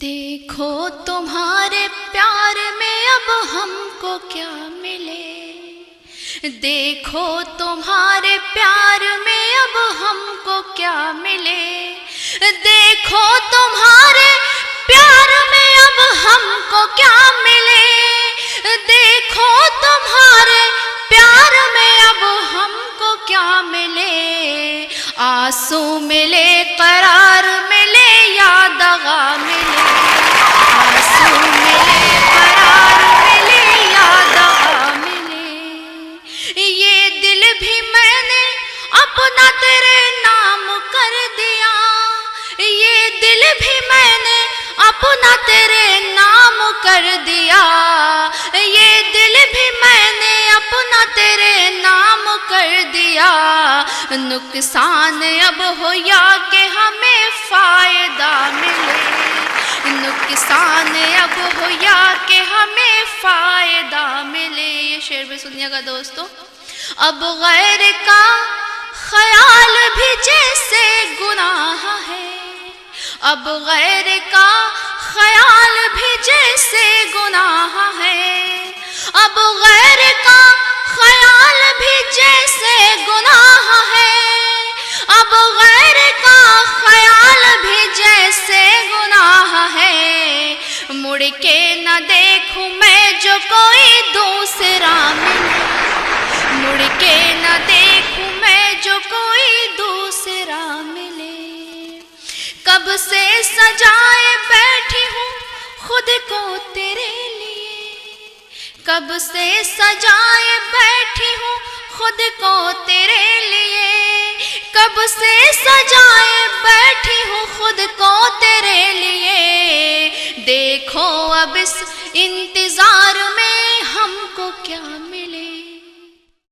دیکھو تمہارے پیار میں اب ہم کو کیا ملے، دیکھو تمہارے پیار میں اب ہم کو کیا ملے، دیکھو تمہارے پیار میں اب ہم کو کیا ملے، دیکھو تمہارے پیار میں اب ہم کو کیا ملے، آنسو ملے قرار ملے یا دغا ملے، آنسو ملے قرار ملے یا دغا ملے، یہ دل بھی میں نے اپنا تیرے نام کر دیا، یہ دل بھی میں نے اپنا تیرے نام کر دیا، یہ دل بھی میں نے اپنا تیرے نام کر دیا، نقصان اب ہو یا کہ ہمیں فائدہ ملے، نقصان اب ہو یا کہ ہمیں فائدہ ملے۔ یہ شعر بھی سنیے گا دوستو۔ اب غیر کا خیال بھی جیسے گناہ ہے، اب غیر کا خیال بھی جیسے گناہ ہے، اب غیر کا خیال بھی جیسے گناہ ہے، اب غیر کا خیال بھی جیسے گناہ ہے، مڑ کے نہ دیکھوں میں جو کوئی دوسرا ملے، مڑ کے نہ دیکھوں میں جو کوئی دوسرا ملے، کب سے سجائے بیٹھی ہوں خود کو تیرے لیے، کب سے سجائے بیٹھی ہوں خود کو تیرے لیے، کب سے سجائے بیٹھی ہوں خود کو تیرے لیے، دیکھو اب اس انتظار میں ہم کو کیا